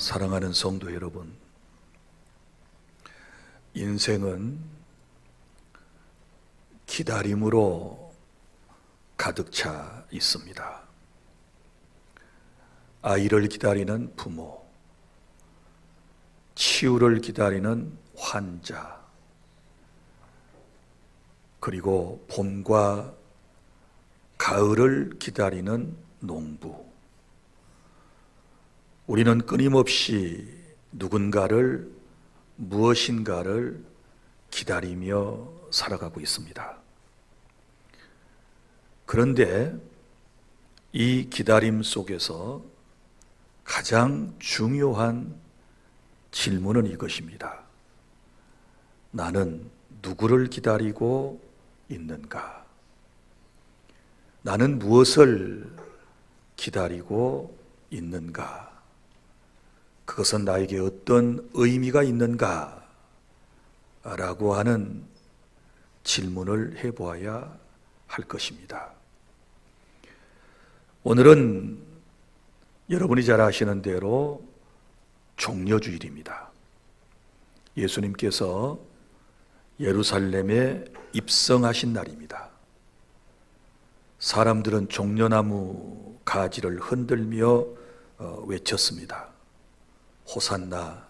사랑하는 성도 여러분, 인생은 기다림으로 가득 차 있습니다. 아이를 기다리는 부모, 치유를 기다리는 환자, 그리고 봄과 가을을 기다리는 농부. 우리는 끊임없이 누군가를, 무엇인가를 기다리며 살아가고 있습니다. 그런데 이 기다림 속에서 가장 중요한 질문은 이것입니다. 나는 누구를 기다리고 있는가? 나는 무엇을 기다리고 있는가? 그것은 나에게 어떤 의미가 있는가? 라고 하는 질문을 해보아야 할 것입니다. 오늘은 여러분이 잘 아시는 대로 종려주일입니다. 예수님께서 예루살렘에 입성하신 날입니다. 사람들은 종려나무 가지를 흔들며 외쳤습니다. 호산나,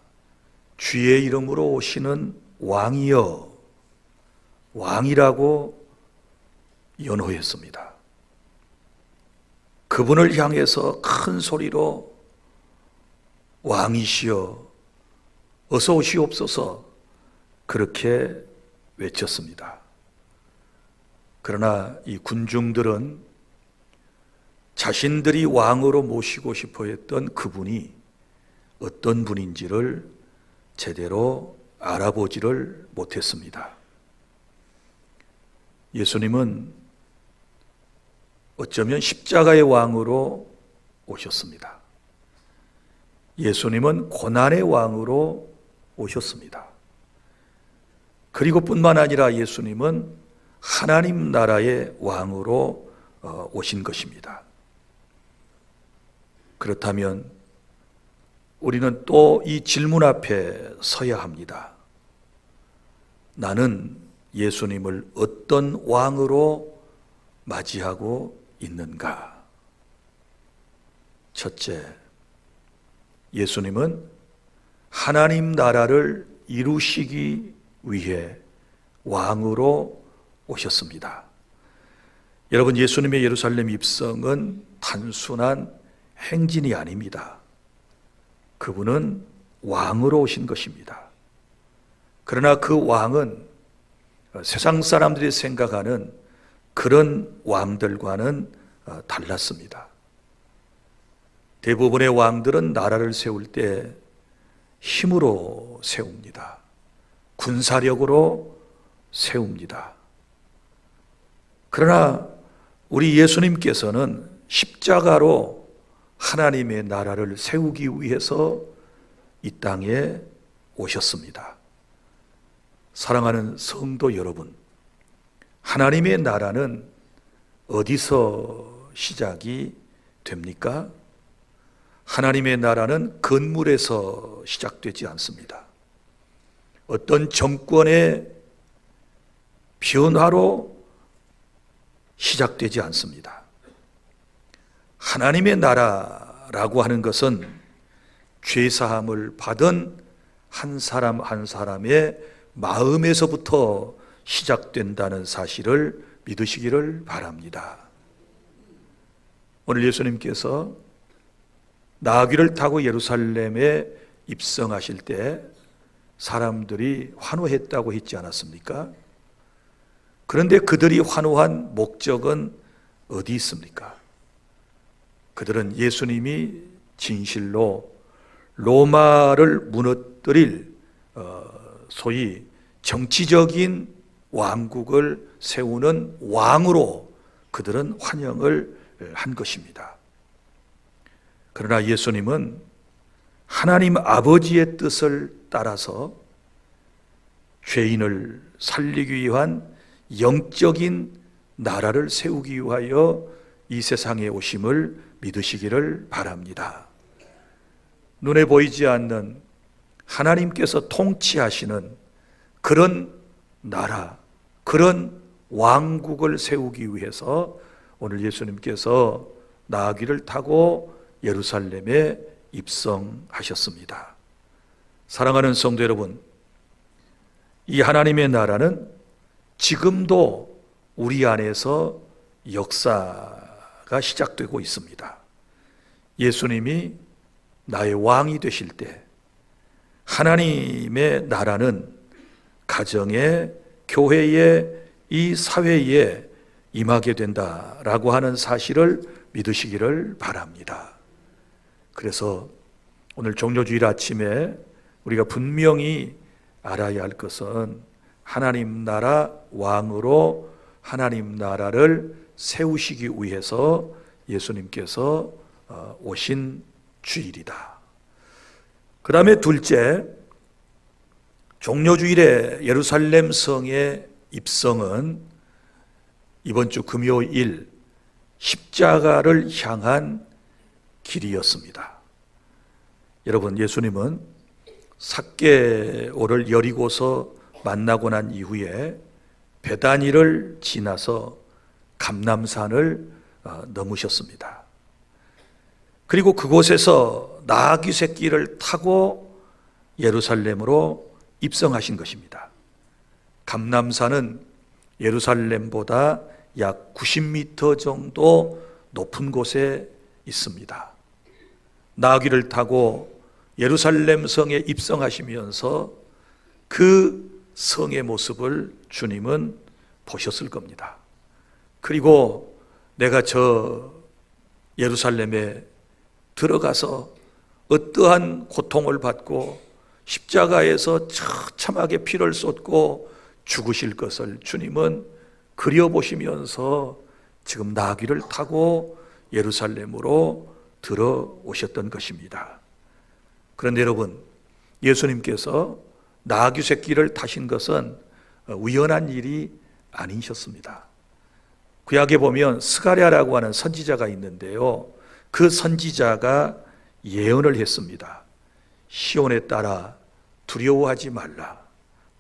주의 이름으로 오시는 왕이여, 왕이라고 연호했습니다. 그분을 향해서 큰 소리로 왕이시여 어서 오시옵소서 그렇게 외쳤습니다. 그러나 이 군중들은 자신들이 왕으로 모시고 싶어 했던 그분이 어떤 분인지를 제대로 알아보지를 못했습니다. 예수님은 어쩌면 십자가의 왕으로 오셨습니다. 예수님은 고난의 왕으로 오셨습니다. 그리고 뿐만 아니라 예수님은 하나님 나라의 왕으로 오신 것입니다. 그렇다면 우리는 또 이 질문 앞에 서야 합니다. 나는 예수님을 어떤 왕으로 맞이하고 있는가? 첫째, 예수님은 하나님 나라를 이루시기 위해 왕으로 오셨습니다. 여러분, 예수님의 예루살렘 입성은 단순한 행진이 아닙니다. 그분은 왕으로 오신 것입니다. 그러나 그 왕은 세상 사람들이 생각하는 그런 왕들과는 달랐습니다. 대부분의 왕들은 나라를 세울 때 힘으로 세웁니다. 군사력으로 세웁니다. 그러나 우리 예수님께서는 십자가로 하나님의 나라를 세우기 위해서 이 땅에 오셨습니다. 사랑하는 성도 여러분, 하나님의 나라는 어디서 시작이 됩니까? 하나님의 나라는 건물에서 시작되지 않습니다. 어떤 정권의 변화로 시작되지 않습니다. 하나님의 나라라고 하는 것은 죄사함을 받은 한 사람 한 사람의 마음에서부터 시작된다는 사실을 믿으시기를 바랍니다. 오늘 예수님께서 나귀를 타고 예루살렘에 입성하실 때 사람들이 환호했다고 했지 않았습니까? 그런데 그들이 환호한 목적은 어디 있습니까? 그들은 예수님이 진실로 로마를 무너뜨릴 소위 정치적인 왕국을 세우는 왕으로 그들은 환영을 한 것입니다. 그러나 예수님은 하나님 아버지의 뜻을 따라서 죄인을 살리기 위한 영적인 나라를 세우기 위하여 이 세상에 오심을 믿으시기를 바랍니다. 눈에 보이지 않는 하나님께서 통치하시는 그런 나라, 그런 왕국을 세우기 위해서 오늘 예수님께서 나귀를 타고 예루살렘에 입성하셨습니다. 사랑하는 성도 여러분, 이 하나님의 나라는 지금도 우리 안에서 역사가 시작되고 있습니다. 예수님이 나의 왕이 되실 때 하나님의 나라는 가정에, 교회에, 이 사회에 임하게 된다라고 하는 사실을 믿으시기를 바랍니다. 그래서 오늘 종료주일 아침에 우리가 분명히 알아야 할 것은 하나님 나라 왕으로 하나님 나라를 세우시기 위해서 예수님께서 오신 주일이다. 그 다음에 둘째, 종료주일에 예루살렘 성의 입성은 이번 주 금요일 십자가를 향한 길이었습니다. 여러분, 예수님은 삭개오를 여리고서 만나고 난 이후에 베다니를 지나서 감람산을 넘으셨습니다. 그리고 그곳에서 나귀 새끼를 타고 예루살렘으로 입성하신 것입니다. 감람산은 예루살렘보다 약 90m 정도 높은 곳에 있습니다. 나귀를 타고 예루살렘 성에 입성하시면서 그 성의 모습을 주님은 보셨을 겁니다. 그리고 내가 저 예루살렘에 들어가서 어떠한 고통을 받고 십자가에서 처참하게 피를 쏟고 죽으실 것을 주님은 그려보시면서 지금 나귀를 타고 예루살렘으로 들어오셨던 것입니다. 그런데 여러분, 예수님께서 나귀 새끼를 타신 것은 우연한 일이 아니셨습니다. 구약에 보면 스가랴라고 하는 선지자가 있는데요, 그 선지자가 예언을 했습니다. 시온에 따라 두려워하지 말라.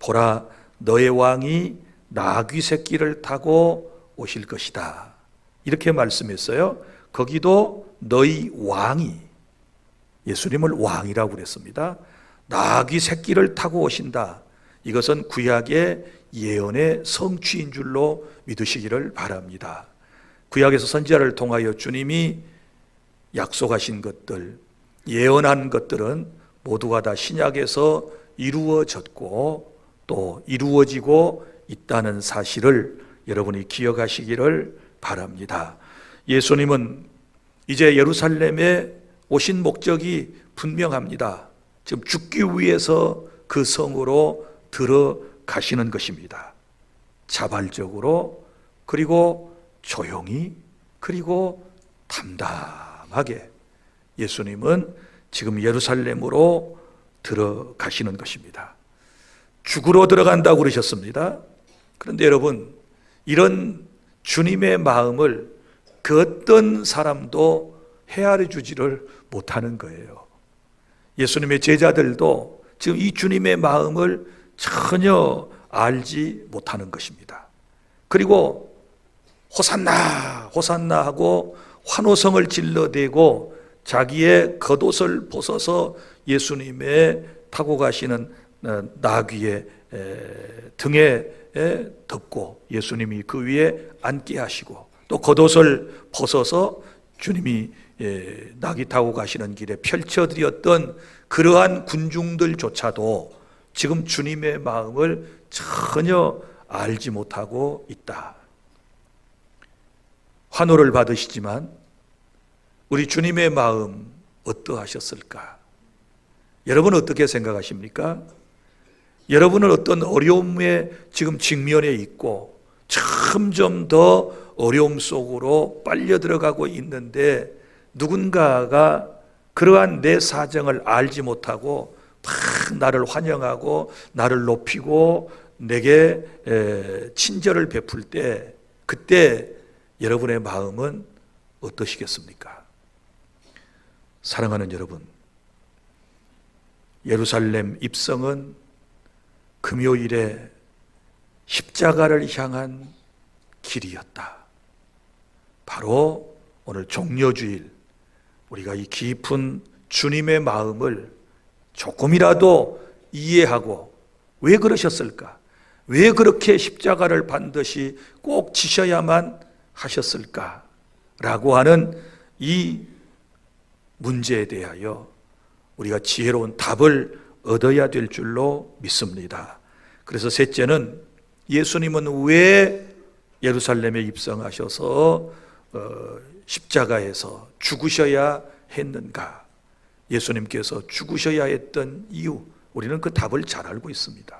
보라, 너의 왕이 나귀 새끼를 타고 오실 것이다. 이렇게 말씀했어요. 거기도 너희 왕이, 예수님을 왕이라고 그랬습니다. 나귀 새끼를 타고 오신다. 이것은 구약의 예언의 성취인 줄로 믿으시기를 바랍니다. 구약에서 선지자를 통하여 주님이 약속하신 것들, 예언한 것들은 모두가 다 신약에서 이루어졌고 또 이루어지고 있다는 사실을 여러분이 기억하시기를 바랍니다. 예수님은 이제 예루살렘에 오신 목적이 분명합니다. 지금 죽기 위해서 그 성으로 들어가시는 것입니다. 자발적으로, 그리고 조용히, 그리고 담담하게 예수님은 지금 예루살렘으로 들어가시는 것입니다. 죽으러 들어간다고 그러셨습니다. 그런데 여러분, 이런 주님의 마음을 그 어떤 사람도 헤아려 주지를 못하는 거예요. 예수님의 제자들도 지금 이 주님의 마음을 전혀 알지 못하는 것입니다. 그리고 호산나 호산나 하고 환호성을 질러대고 자기의 겉옷을 벗어서 예수님의 타고 가시는 나귀의 등에 덮고 예수님이 그 위에 앉게 하시고, 또 겉옷을 벗어서 주님이 나귀 타고 가시는 길에 펼쳐드렸던 그러한 군중들조차도 지금 주님의 마음을 전혀 알지 못하고 있다. 환호를 받으시지만 우리 주님의 마음 어떠하셨을까? 여러분은 어떻게 생각하십니까? 여러분은 어떤 어려움에 지금 직면해 있고 점점 더 어려움 속으로 빨려 들어가고 있는데, 누군가가 그러한 내 사정을 알지 못하고 막 나를 환영하고 나를 높이고 내게 친절을 베풀 때, 그때 여러분의 마음은 어떠시겠습니까? 사랑하는 여러분, 예루살렘 입성은 금요일에 십자가를 향한 길이었다. 바로 오늘 종려주일 우리가 이 깊은 주님의 마음을 조금이라도 이해하고 왜 그러셨을까? 왜 그렇게 십자가를 반드시 꼭 지셔야만 하셨을까? 라고 하는 이 문제에 대하여 우리가 지혜로운 답을 얻어야 될 줄로 믿습니다. 그래서 셋째는 예수님은 왜 예루살렘에 입성하셔서 십자가에서 죽으셔야 했는가? 예수님께서 죽으셔야 했던 이유, 우리는 그 답을 잘 알고 있습니다.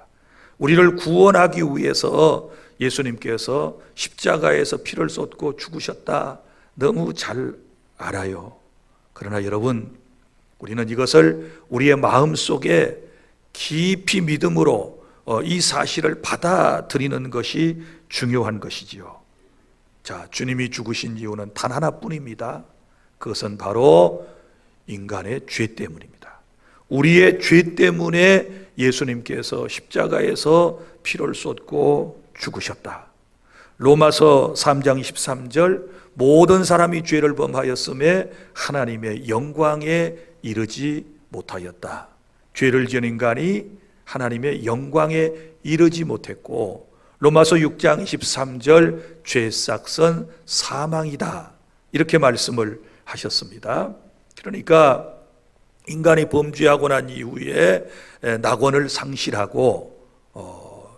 우리를 구원하기 위해서 예수님께서 십자가에서 피를 쏟고 죽으셨다. 너무 잘 알아요. 그러나 여러분, 우리는 이것을 우리의 마음속에 깊이 믿음으로 이 사실을 받아들이는 것이 중요한 것이지요. 자, 주님이 죽으신 이유는 단 하나뿐입니다. 그것은 바로 인간의 죄 때문입니다. 우리의 죄 때문에 예수님께서 십자가에서 피를 쏟고 죽으셨다. 로마서 3장 13절, 모든 사람이 죄를 범하였음에 하나님의 영광에 이르지 못하였다. 죄를 지은 인간이 하나님의 영광에 이르지 못했고, 로마서 6장 23절, 죄 싹은 사망이다. 이렇게 말씀을 하셨습니다. 그러니까 인간이 범죄하고 난 이후에 낙원을 상실하고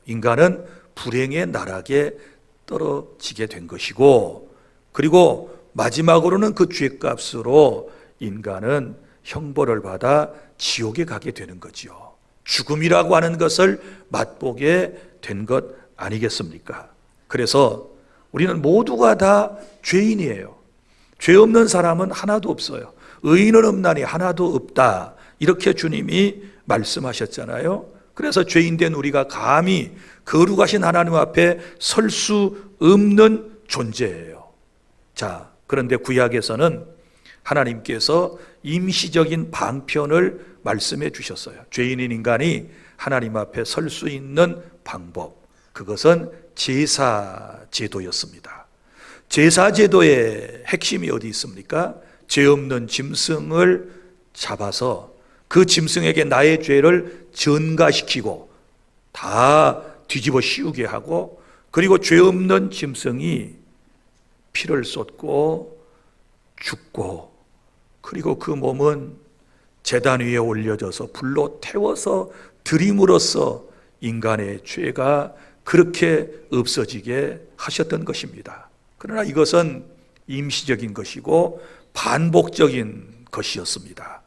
인간은 불행의 나락에 떨어지게 된 것이고, 그리고 마지막으로는 그 죄값으로 인간은 형벌을 받아 지옥에 가게 되는 거지요. 죽음이라고 하는 것을 맛보게 된 것 아니겠습니까? 그래서 우리는 모두가 다 죄인이에요. 죄 없는 사람은 하나도 없어요. 의인은 없나니 하나도 없다. 이렇게 주님이 말씀하셨잖아요. 그래서 죄인된 우리가 감히 거룩하신 하나님 앞에 설 수 없는 존재예요. 자, 그런데 구약에서는 하나님께서 임시적인 방편을 말씀해 주셨어요. 죄인인 인간이 하나님 앞에 설 수 있는 방법, 그것은 제사 제도였습니다. 제사 제도의 핵심이 어디 있습니까? 죄 없는 짐승을 잡아서 그 짐승에게 나의 죄를 전가시키고 다 뒤집어 씌우게 하고, 그리고 죄 없는 짐승이 피를 쏟고 죽고, 그리고 그 몸은 제단 위에 올려져서 불로 태워서 드림으로써 인간의 죄가 그렇게 없어지게 하셨던 것입니다. 그러나 이것은 임시적인 것이고 반복적인 것이었습니다.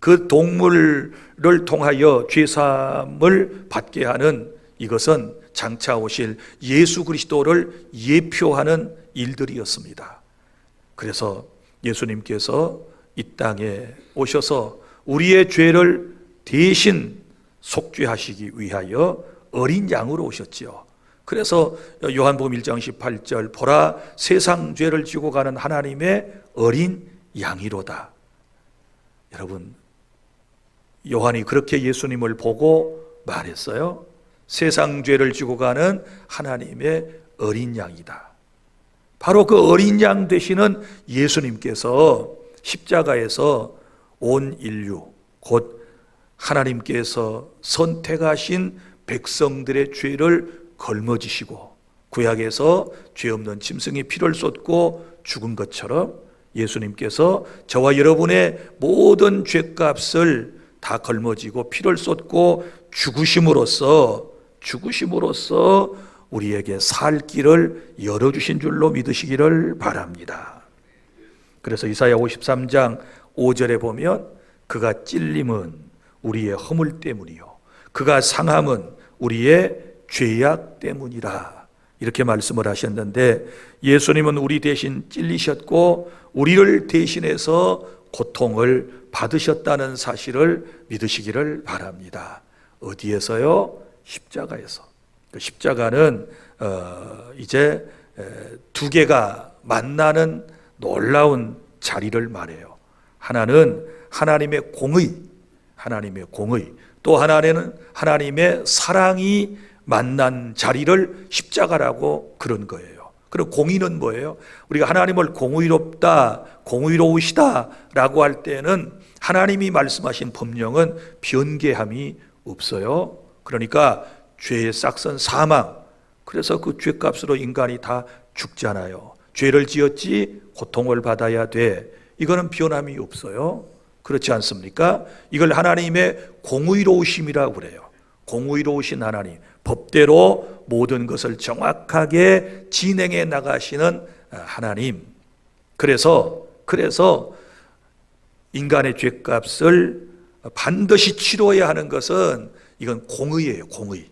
그 동물을 통하여 죄사함을 받게 하는 이것은 장차 오실 예수 그리스도를 예표하는 일들이었습니다. 그래서 예수님께서 이 땅에 오셔서 우리의 죄를 대신 속죄하시기 위하여 어린 양으로 오셨지요. 그래서 요한복음 1장 18절, 보라 세상 죄를 지고 가는 하나님의 어린 양이로다. 여러분, 요한이 그렇게 예수님을 보고 말했어요. 세상 죄를 지고 가는 하나님의 어린 양이다. 바로 그 어린 양 되시는 예수님께서 십자가에서 온 인류, 곧 하나님께서 선택하신 백성들의 죄를 걸머지시고, 구약에서 죄 없는 짐승이 피를 쏟고 죽은 것처럼 예수님께서 저와 여러분의 모든 죄값을 다 걸머지고 피를 쏟고 죽으심으로써 우리에게 살 길을 열어주신 줄로 믿으시기를 바랍니다. 그래서 이사야 53장 5절에 보면 그가 찔림은 우리의 허물 때문이요 그가 상함은 우리의 죄악 때문이라, 이렇게 말씀을 하셨는데, 예수님은 우리 대신 찔리셨고 우리를 대신해서 고통을 받으셨다는 사실을 믿으시기를 바랍니다. 어디에서요? 십자가에서. 그 십자가는 이제 두 개가 만나는 놀라운 자리를 말해요. 하나는 하나님의 공의, 하나님의 공의, 또 하나는 하나님의 사랑이 만난 자리를 십자가라고 그런 거예요. 그리고 공의는 뭐예요? 우리가 하나님을 공의롭다, 공의로우시다 라고 할 때는 하나님이 말씀하신 법령은 변개함이 없어요. 그러니까 죄의 싹선 사망, 그래서 그 죄값으로 인간이 다 죽잖아요. 죄를 지었지 고통을 받아야 돼. 이거는 변함이 없어요. 그렇지 않습니까? 이걸 하나님의 공의로우심이라고 그래요. 공의로우신 하나님, 법대로 모든 것을 정확하게 진행해 나가시는 하나님. 그래서 인간의 죄값을 반드시 치러야 하는 것은 이건 공의예요. 공의.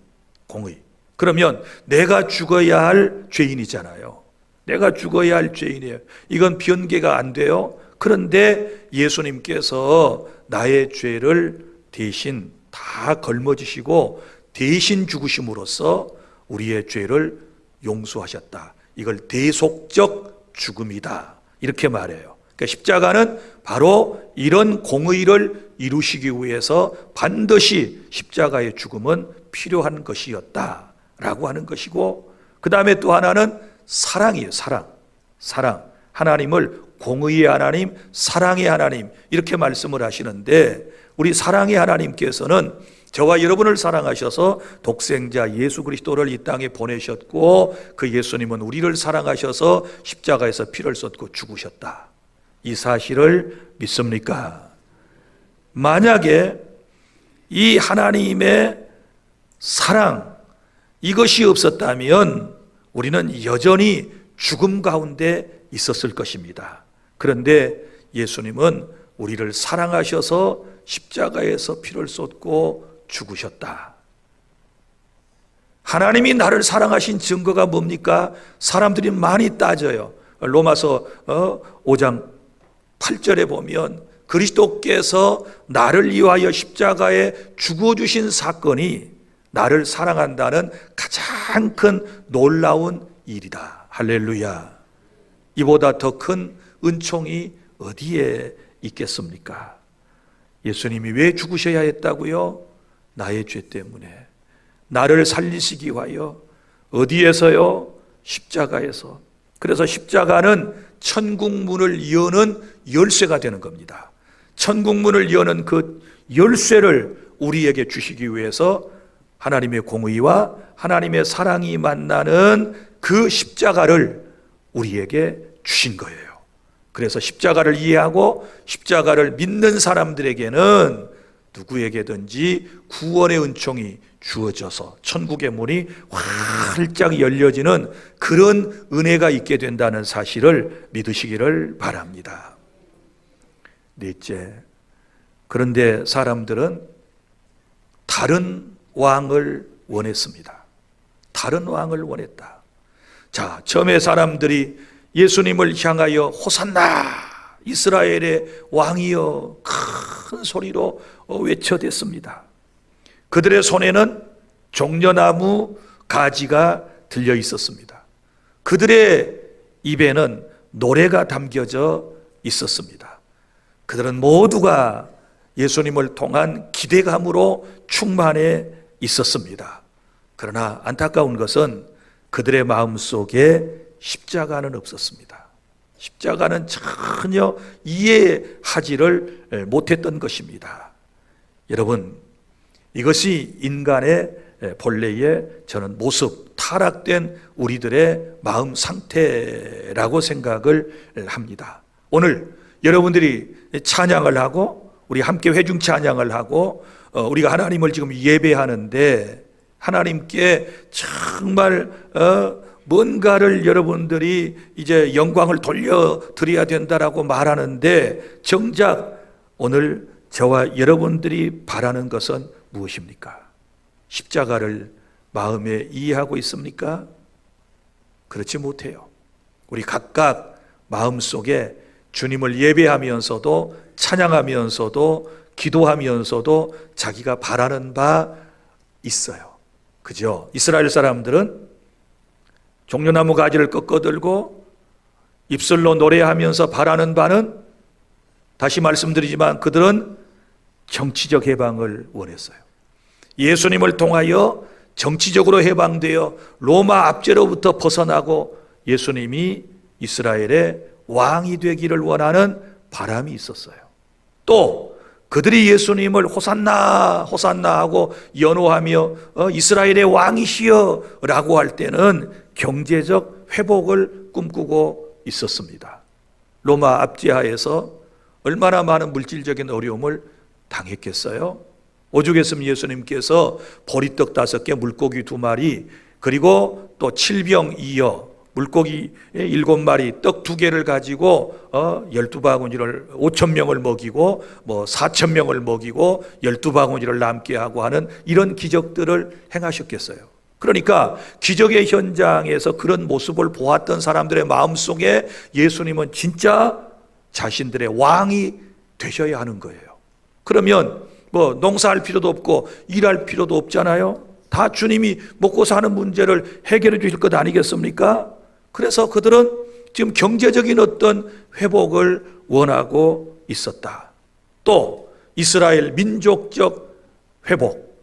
그러면 내가 죽어야 할 죄인이잖아요. 내가 죽어야 할 죄인이에요. 이건 변개가 안 돼요. 그런데 예수님께서 나의 죄를 대신 다 걸머지시고 대신 죽으심으로써 우리의 죄를 용서하셨다. 이걸 대속적 죽음이다. 이렇게 말해요. 그러니까 십자가는 바로 이런 공의를 이루시기 위해서 반드시 십자가의 죽음은 필요한 것이었다라고 하는 것이고, 그 다음에 또 하나는 사랑이에요. 사랑. 하나님을 공의의 하나님, 사랑의 하나님 이렇게 말씀을 하시는데, 우리 사랑의 하나님께서는 저와 여러분을 사랑하셔서 독생자 예수 그리스도를 이 땅에 보내셨고, 그 예수님은 우리를 사랑하셔서 십자가에서 피를 쏟고 죽으셨다. 이 사실을 믿습니까? 만약에 이 하나님의 사랑, 이것이 없었다면 우리는 여전히 죽음 가운데 있었을 것입니다. 그런데 예수님은 우리를 사랑하셔서 십자가에서 피를 쏟고 죽으셨다. 하나님이 나를 사랑하신 증거가 뭡니까? 사람들이 많이 따져요. 로마서 5장 8절에 보면 그리스도께서 나를 위하여 십자가에 죽어주신 사건이 나를 사랑한다는 가장 큰 놀라운 일이다. 할렐루야. 이보다 더 큰 은총이 어디에 있겠습니까? 예수님이 왜 죽으셔야 했다고요? 나의 죄 때문에. 나를 살리시기 위하여. 어디에서요? 십자가에서. 그래서 십자가는 천국 문을 여는 열쇠가 되는 겁니다. 천국 문을 여는 그 열쇠를 우리에게 주시기 위해서 하나님의 공의와 하나님의 사랑이 만나는 그 십자가를 우리에게 주신 거예요. 그래서 십자가를 이해하고 십자가를 믿는 사람들에게는 누구에게든지 구원의 은총이 주어져서 천국의 문이 활짝 열려지는 그런 은혜가 있게 된다는 사실을 믿으시기를 바랍니다. 넷째, 그런데 사람들은 다른 왕을 원했습니다. 다른 왕을 원했다. 자, 처음에 사람들이 예수님을 향하여 호산나 이스라엘의 왕이여 큰 소리로 외쳐댔습니다. 그들의 손에는 종려나무 가지가 들려 있었습니다. 그들의 입에는 노래가 담겨져 있었습니다. 그들은 모두가 예수님을 통한 기대감으로 충만해 있었습니다. 그러나 안타까운 것은 그들의 마음속에 십자가는 없었습니다. 십자가는 전혀 이해하지를 못했던 것입니다. 여러분, 이것이 인간의 본래의 저는 모습, 타락된 우리들의 마음 상태라고 생각을 합니다. 오늘 여러분들이 찬양을 하고 우리 함께 회중 찬양을 하고 우리가 하나님을 지금 예배하는데 하나님께 정말 뭔가를 여러분들이 이제 영광을 돌려드려야 된다라고 말하는데 정작 오늘 저와 여러분들이 바라는 것은 무엇입니까? 십자가를 마음에 이해하고 있습니까? 그렇지 못해요. 우리 각각 마음속에 주님을 예배하면서도 찬양하면서도 기도하면서도 자기가 바라는 바 있어요. 그죠? 이스라엘 사람들은 종려나무 가지를 꺾어들고 입술로 노래하면서 바라는 바는, 다시 말씀드리지만 그들은 정치적 해방을 원했어요. 예수님을 통하여 정치적으로 해방되어 로마 압제로부터 벗어나고 예수님이 이스라엘의 왕이 되기를 원하는 바람이 있었어요. 또 그들이 예수님을 호산나 호산나 하고 연호하며 이스라엘의 왕이시여 라고 할 때는 경제적 회복을 꿈꾸고 있었습니다. 로마 압제하에서 얼마나 많은 물질적인 어려움을 당했겠어요? 오죽했으면 예수님께서 보리떡 5개, 물고기 2마리, 그리고 또 7병 2여, 물고기 7마리, 떡 2개를 가지고 12바구니를 5,000명을 먹이고 4,000명을 먹이고 12바구니를 남게 하고 하는 이런 기적들을 행하셨겠어요. 그러니까 기적의 현장에서 그런 모습을 보았던 사람들의 마음속에 예수님은 진짜 자신들의 왕이 되셔야 하는 거예요. 그러면 농사할 필요도 없고 일할 필요도 없잖아요. 다 주님이 먹고 사는 문제를 해결해 주실 것 아니겠습니까? 그래서 그들은 지금 경제적인 어떤 회복을 원하고 있었다. 또 이스라엘 민족적 회복,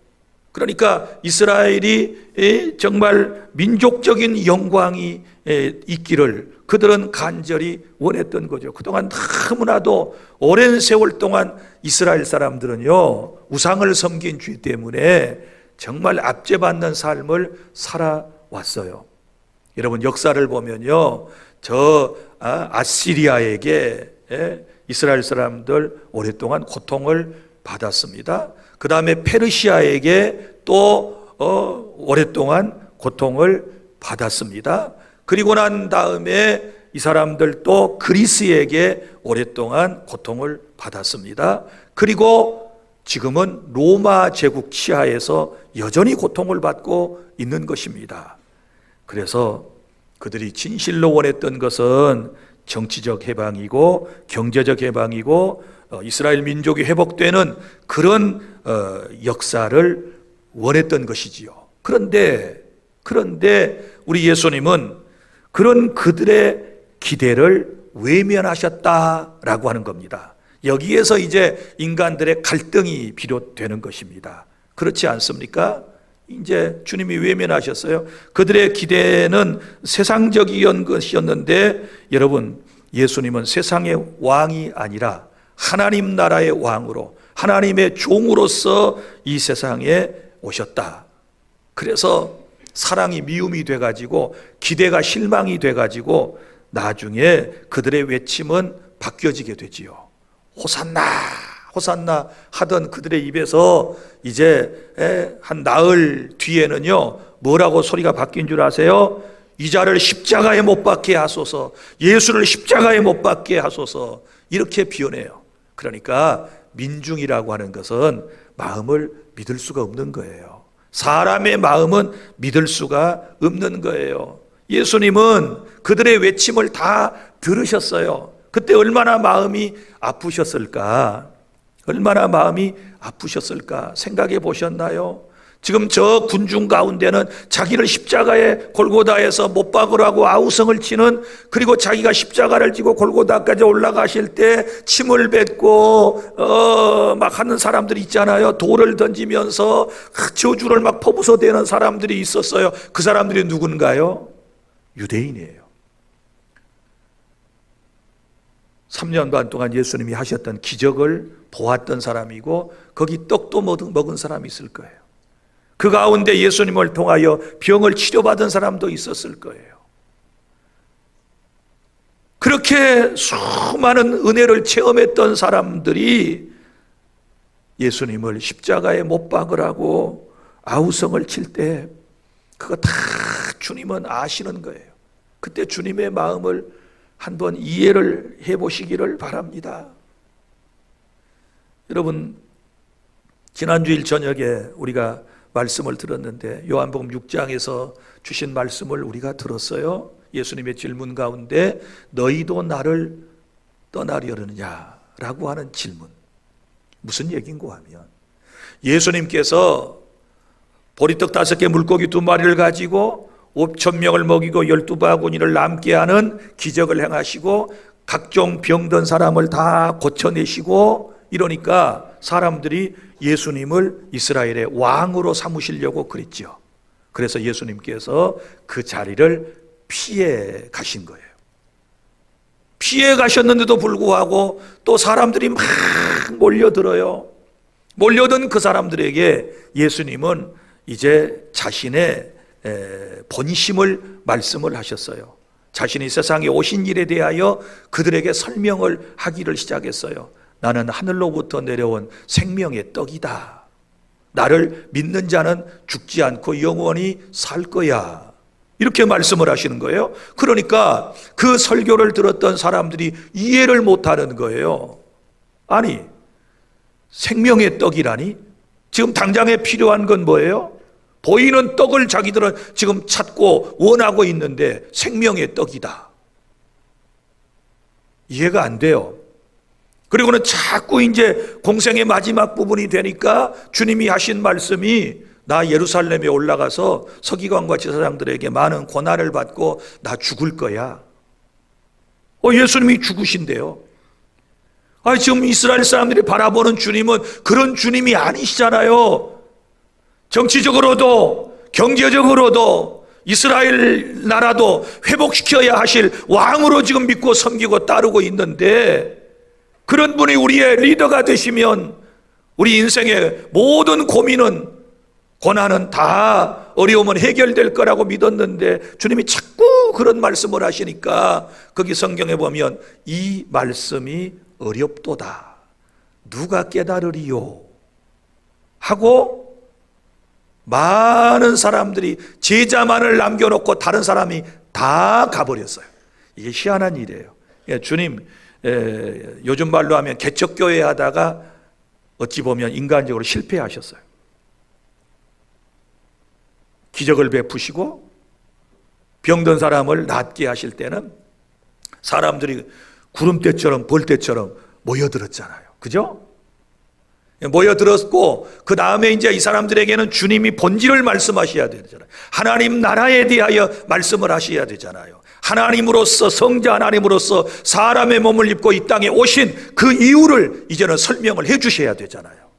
그러니까 이스라엘이 정말 민족적인 영광이 있기를 그들은 간절히 원했던 거죠. 그동안 너무나도 오랜 세월 동안 이스라엘 사람들은요, 우상을 섬긴 죄 때문에 정말 압제받는 삶을 살아왔어요. 여러분, 역사를 보면요, 아시리아에게 이스라엘 사람들 오랫동안 고통을 받았습니다. 그 다음에 페르시아에게 또 오랫동안 고통을 받았습니다. 그리고 난 다음에 이 사람들 또 그리스에게 오랫동안 고통을 받았습니다. 그리고 지금은 로마 제국 치하에서 여전히 고통을 받고 있는 것입니다. 그래서 그들이 진실로 원했던 것은 정치적 해방이고 경제적 해방이고 이스라엘 민족이 회복되는 그런 역사를 원했던 것이지요. 그런데 우리 예수님은 그런 그들의 기대를 외면하셨다라고 하는 겁니다. 여기에서 이제 인간들의 갈등이 비롯되는 것입니다. 그렇지 않습니까? 이제 주님이 외면하셨어요. 그들의 기대는 세상적인 것이었는데, 여러분, 예수님은 세상의 왕이 아니라 하나님 나라의 왕으로, 하나님의 종으로서 이 세상에 오셨다. 그래서 사랑이 미움이 돼가지고 기대가 실망이 돼가지고 나중에 그들의 외침은 바뀌어지게 되지요. 호산나 호산나 하던 그들의 입에서 이제 한 나흘 뒤에는요, 뭐라고 소리가 바뀐 줄 아세요? 이 자를 십자가에 못 박게 하소서, 예수를 십자가에 못 박게 하소서, 이렇게 비워내요. 그러니까 민중이라고 하는 것은 마음을 믿을 수가 없는 거예요. 사람의 마음은 믿을 수가 없는 거예요. 예수님은 그들의 외침을 다 들으셨어요. 그때 얼마나 마음이 아프셨을까? 얼마나 마음이 아프셨을까? 생각해 보셨나요? 지금 저 군중 가운데는 자기를 십자가에 골고다에서 못 박으라고 아우성을 치는, 그리고 자기가 십자가를 지고 골고다까지 올라가실 때 침을 뱉고 막 하는 사람들이 있잖아요. 돌을 던지면서 저주를 막 퍼부숴대는 사람들이 있었어요. 그 사람들이 누군가요? 유대인이에요. 3년 반 동안 예수님이 하셨던 기적을 보았던 사람이고, 거기 떡도 먹은 사람이 있을 거예요. 그 가운데 예수님을 통하여 병을 치료받은 사람도 있었을 거예요. 그렇게 수많은 은혜를 체험했던 사람들이 예수님을 십자가에 못 박으라고 아우성을 칠 때 그거 다 주님은 아시는 거예요. 그때 주님의 마음을 한번 이해를 해보시기를 바랍니다. 여러분, 지난주일 저녁에 우리가 말씀을 들었는데 요한복음 6장에서 주신 말씀을 우리가 들었어요. 예수님의 질문 가운데 너희도 나를 떠나려느냐라고 하는 질문. 무슨 얘기인고 하면, 예수님께서 보리떡 5개 물고기 2마리를 가지고 5,000명을 먹이고 12바구니를 남게 하는 기적을 행하시고 각종 병든 사람을 다 고쳐내시고 이러니까 사람들이 예수님을 이스라엘의 왕으로 삼으시려고 그랬죠. 그래서 예수님께서 그 자리를 피해 가신 거예요. 피해 가셨는데도 불구하고 또 사람들이 막 몰려들어요. 몰려든 그 사람들에게 예수님은 이제 자신의 본심을 말씀을 하셨어요. 자신이 세상에 오신 일에 대하여 그들에게 설명을 하기를 시작했어요. 나는 하늘로부터 내려온 생명의 떡이다. 나를 믿는 자는 죽지 않고 영원히 살 거야. 이렇게 말씀을 하시는 거예요. 그러니까 그 설교를 들었던 사람들이 이해를 못하는 거예요. 아니, 생명의 떡이라니? 지금 당장에 필요한 건 뭐예요? 보이는 떡을 자기들은 지금 찾고 원하고 있는데 생명의 떡이다. 이해가 안 돼요. 그리고는 자꾸 이제 공생의 마지막 부분이 되니까 주님이 하신 말씀이 나 예루살렘에 올라가서 서기관과 제사장들에게 많은 고난을 받고 나 죽을 거야. 예수님이 죽으신대요. 지금 이스라엘 사람들이 바라보는 주님은 그런 주님이 아니시잖아요. 정치적으로도 경제적으로도 이스라엘 나라도 회복시켜야 하실 왕으로 지금 믿고 섬기고 따르고 있는데, 그런 분이 우리의 리더가 되시면 우리 인생의 모든 고민은, 고난은 다, 어려움은 해결될 거라고 믿었는데 주님이 자꾸 그런 말씀을 하시니까 거기 성경에 보면 이 말씀이 어렵도다. 누가 깨달으리요? 하고 많은 사람들이 제자만을 남겨놓고 다른 사람이 다 가버렸어요. 이게 희한한 일이에요. 주님 요즘 말로 하면 개척교회 하다가 어찌 보면 인간적으로 실패하셨어요. 기적을 베푸시고 병든 사람을 낫게 하실 때는 사람들이 구름대처럼 벌떼처럼 모여들었잖아요. 그죠? 모여들었고 그 다음에 이제 이 사람들에게는 주님이 본질을 말씀하셔야 되잖아요. 하나님 나라에 대하여 말씀을 하셔야 되잖아요. 하나님으로서, 성자 하나님으로서 사람의 몸을 입고 이 땅에 오신 그 이유를 이제는 설명을 해 주셔야 되잖아요.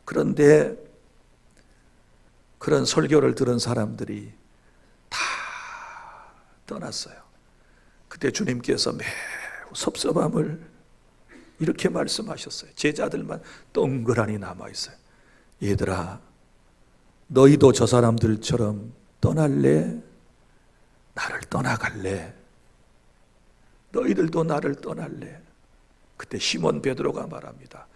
그런데 그런 설교를 들은 사람들이 다 떠났어요. 그때 주님께서 매우 섭섭함을 이렇게 말씀하셨어요. 제자들만 덩그러니 남아있어요. 얘들아, 너희도 저 사람들처럼 떠날래? 나를 떠나갈래? 너희들도 나를 떠날래? 그때 시몬 베드로가 말합니다.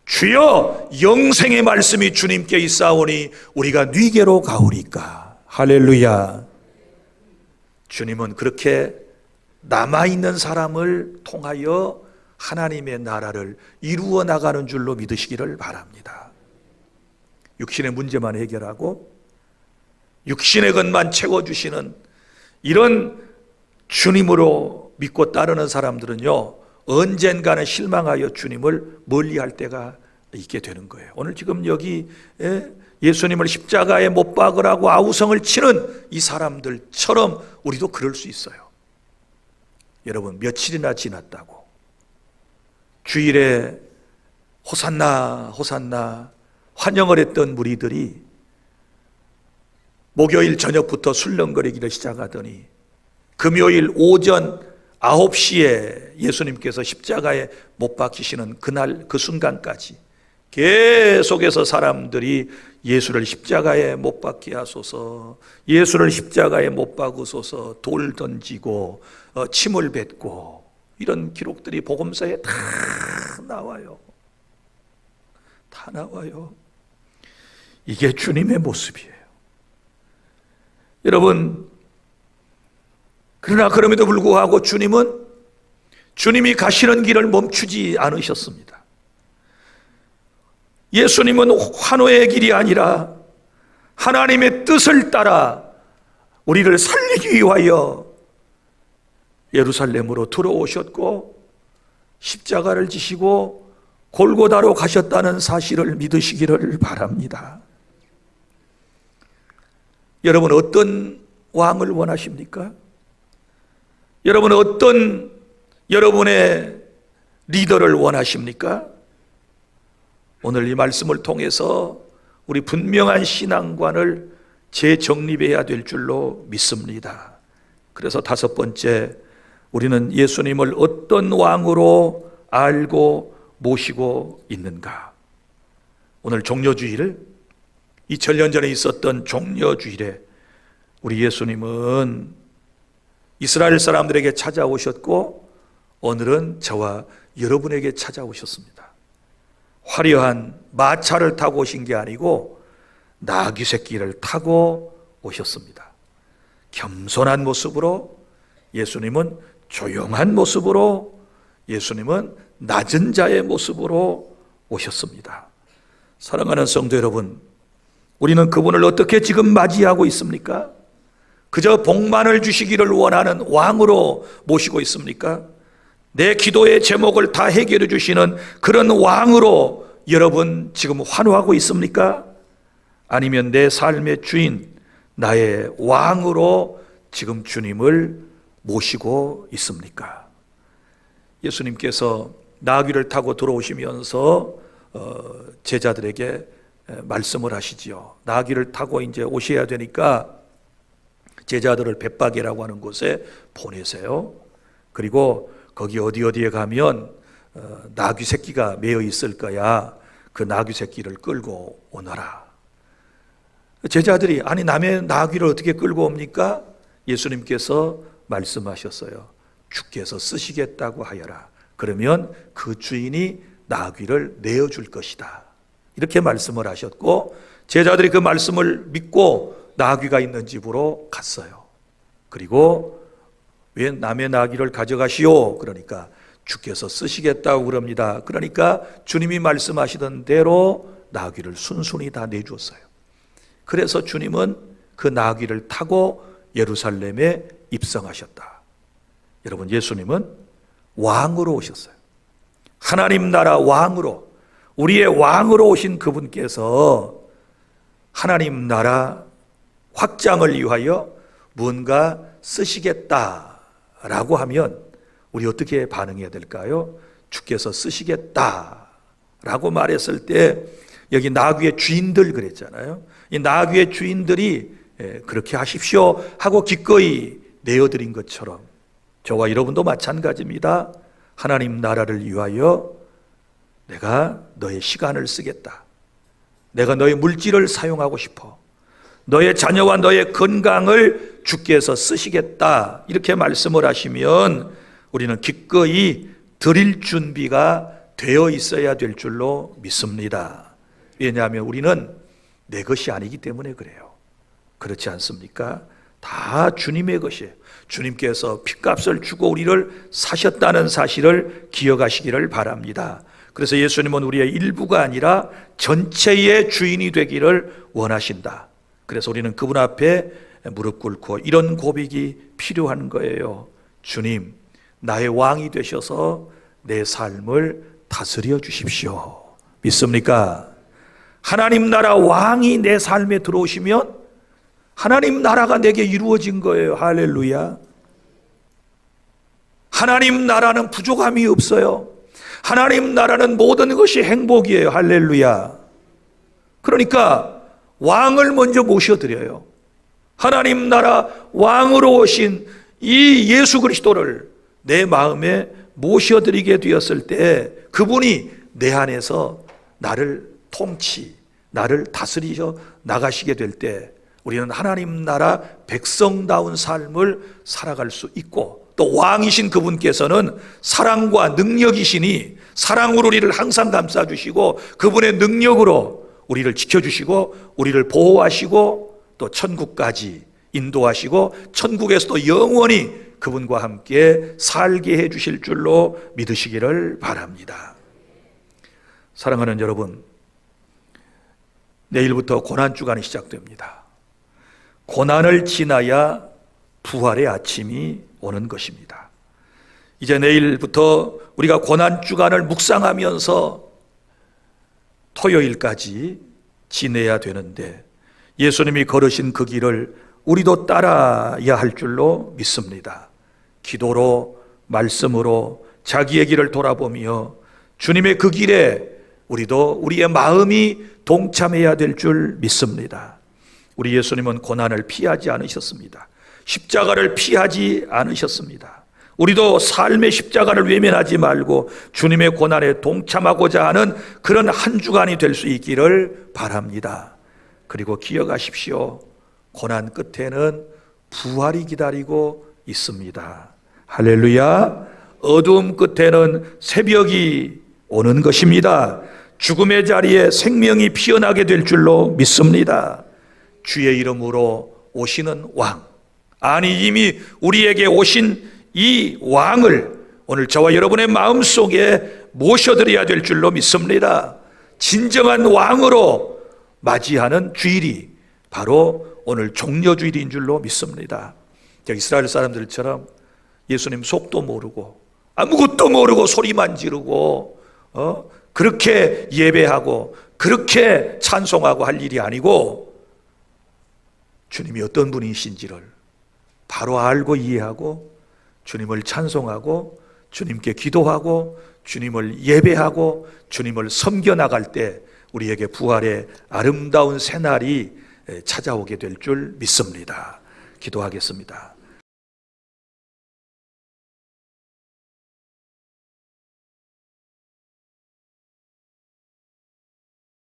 주여, 영생의 말씀이 주님께 있사오니 우리가 네게로 가오리까? 할렐루야. 주님은 그렇게 남아있는 사람을 통하여 하나님의 나라를 이루어 나가는 줄로 믿으시기를 바랍니다. 육신의 문제만 해결하고 육신의 것만 채워주시는 이런 주님으로 믿고 따르는 사람들은요, 언젠가는 실망하여 주님을 멀리할 때가 있게 되는 거예요. 오늘 지금 여기 예수님을 십자가에 못 박으라고 아우성을 치는 이 사람들처럼 우리도 그럴 수 있어요. 여러분, 며칠이나 지났다고 주일에 호산나 호산나 환영을 했던 무리들이 목요일 저녁부터 술렁거리기를 시작하더니 금요일 오전 9시에 예수님께서 십자가에 못 박히시는 그날 그 순간까지 계속해서 사람들이 예수를 십자가에 못 박게 하소서, 예수를 십자가에 못 박으소서, 돌 던지고 침을 뱉고, 이런 기록들이 복음서에 다 나와요. 다 나와요. 이게 주님의 모습이에요. 여러분, 그러나 그럼에도 불구하고 주님이 가시는 길을 멈추지 않으셨습니다. 예수님은 환호의 길이 아니라 하나님의 뜻을 따라 우리를 살리기 위하여 예루살렘으로 들어오셨고 십자가를 지시고 골고다로 가셨다는 사실을 믿으시기를 바랍니다. 여러분, 어떤 왕을 원하십니까? 여러분은 어떤 여러분의 리더를 원하십니까? 오늘 이 말씀을 통해서 우리 분명한 신앙관을 재정립해야 될 줄로 믿습니다. 그래서 다섯 번째, 우리는 예수님을 어떤 왕으로 알고 모시고 있는가? 오늘 종려주일, 2000년 전에 있었던 종려주일에 우리 예수님은 이스라엘 사람들에게 찾아오셨고 오늘은 저와 여러분에게 찾아오셨습니다. 화려한 마차를 타고 오신 게 아니고 나귀 새끼를 타고 오셨습니다. 겸손한 모습으로, 예수님은 조용한 모습으로, 예수님은 낮은 자의 모습으로 오셨습니다. 사랑하는 성도 여러분, 우리는 그분을 어떻게 지금 맞이하고 있습니까? 그저 복만을 주시기를 원하는 왕으로 모시고 있습니까? 내 기도의 제목을 다 해결해 주시는 그런 왕으로 여러분 지금 환호하고 있습니까? 아니면 내 삶의 주인, 나의 왕으로 지금 주님을 모시고 있습니까? 예수님께서 나귀를 타고 들어오시면서 제자들에게 말씀을 하시지요. 나귀를 타고 이제 오셔야 되니까 제자들을 벳박이라고 하는 곳에 보내세요. 그리고 거기 어디에 가면 나귀 새끼가 매어 있을 거야. 그 나귀 새끼를 끌고 오너라. 제자들이 아니 남의 나귀를 어떻게 끌고 옵니까? 예수님께서 말씀하셨어요. 주께서 쓰시겠다고 하여라. 그러면 그 주인이 나귀를 내어줄 것이다. 이렇게 말씀을 하셨고 제자들이 그 말씀을 믿고 나귀가 있는 집으로 갔어요. 그리고 왜 남의 나귀를 가져가시오? 그러니까 주께서 쓰시겠다고 그럽니다. 그러니까 주님이 말씀하시던 대로 나귀를 순순히 다 내주었어요. 그래서 주님은 그 나귀를 타고 예루살렘에 입성하셨다. 여러분, 예수님은 왕으로 오셨어요. 하나님 나라 왕으로, 우리의 왕으로 오신 그분께서 하나님 나라 확장을 위하여 무언가 쓰시겠다라고 하면 우리 어떻게 반응해야 될까요? 주께서 쓰시겠다라고 말했을 때 여기 나귀의 주인들 그랬잖아요. 이 나귀의 주인들이 그렇게 하십시오 하고 기꺼이 내어드린 것처럼 저와 여러분도 마찬가지입니다. 하나님 나라를 위하여 내가 너의 시간을 쓰겠다. 내가 너의 물질을 사용하고 싶어. 너의 자녀와 너의 건강을 주께서 쓰시겠다. 이렇게 말씀을 하시면 우리는 기꺼이 드릴 준비가 되어 있어야 될 줄로 믿습니다. 왜냐하면 우리는 내 것이 아니기 때문에 그래요. 그렇지 않습니까? 다 주님의 것이에요. 주님께서 핏값을 주고 우리를 사셨다는 사실을 기억하시기를 바랍니다. 그래서 예수님은 우리의 일부가 아니라 전체의 주인이 되기를 원하신다. 그래서 우리는 그분 앞에 무릎 꿇고 이런 고백이 필요한 거예요. 주님, 나의 왕이 되셔서 내 삶을 다스려 주십시오. 믿습니까? 하나님 나라 왕이 내 삶에 들어오시면 하나님 나라가 내게 이루어진 거예요. 할렐루야. 하나님 나라는 부족함이 없어요. 하나님 나라는 모든 것이 행복이에요. 할렐루야. 그러니까 왕을 먼저 모셔드려요. 하나님 나라 왕으로 오신 이 예수 그리스도를 내 마음에 모셔드리게 되었을 때 그분이 내 안에서 나를 나를 다스리셔 나가시게 될 때 우리는 하나님 나라 백성다운 삶을 살아갈 수 있고 또 왕이신 그분께서는 사랑과 능력이시니 사랑으로 우리를 항상 감싸주시고 그분의 능력으로 우리를 지켜주시고 우리를 보호하시고 또 천국까지 인도하시고 천국에서도 영원히 그분과 함께 살게 해주실 줄로 믿으시기를 바랍니다. 사랑하는 여러분, 내일부터 고난주간이 시작됩니다. 고난을 지나야 부활의 아침이 오는 것입니다. 이제 내일부터 우리가 고난주간을 묵상하면서 토요일까지 지내야 되는데 예수님이 걸으신 그 길을 우리도 따라야 할 줄로 믿습니다. 기도로, 말씀으로, 자기의 길을 돌아보며 주님의 그 길에 우리도 우리의 마음이 동참해야 될 줄 믿습니다. 우리 예수님은 고난을 피하지 않으셨습니다. 십자가를 피하지 않으셨습니다. 우리도 삶의 십자가를 외면하지 말고 주님의 고난에 동참하고자 하는 그런 한 주간이 될 수 있기를 바랍니다. 그리고 기억하십시오. 고난 끝에는 부활이 기다리고 있습니다. 할렐루야. 어두움 끝에는 새벽이 오는 것입니다. 죽음의 자리에 생명이 피어나게 될 줄로 믿습니다. 주의 이름으로 오시는 왕, 아니 이미 우리에게 오신 이 왕을 오늘 저와 여러분의 마음속에 모셔드려야 될 줄로 믿습니다. 진정한 왕으로 맞이하는 주일이 바로 오늘 종려주일인 줄로 믿습니다. 이스라엘 사람들처럼 예수님 속도 모르고 아무것도 모르고 소리만 지르고 그렇게 예배하고 그렇게 찬송하고 할 일이 아니고 주님이 어떤 분이신지를 바로 알고 이해하고 주님을 찬송하고 주님께 기도하고 주님을 예배하고 주님을 섬겨나갈 때 우리에게 부활의 아름다운 새날이 찾아오게 될 줄 믿습니다. 기도하겠습니다.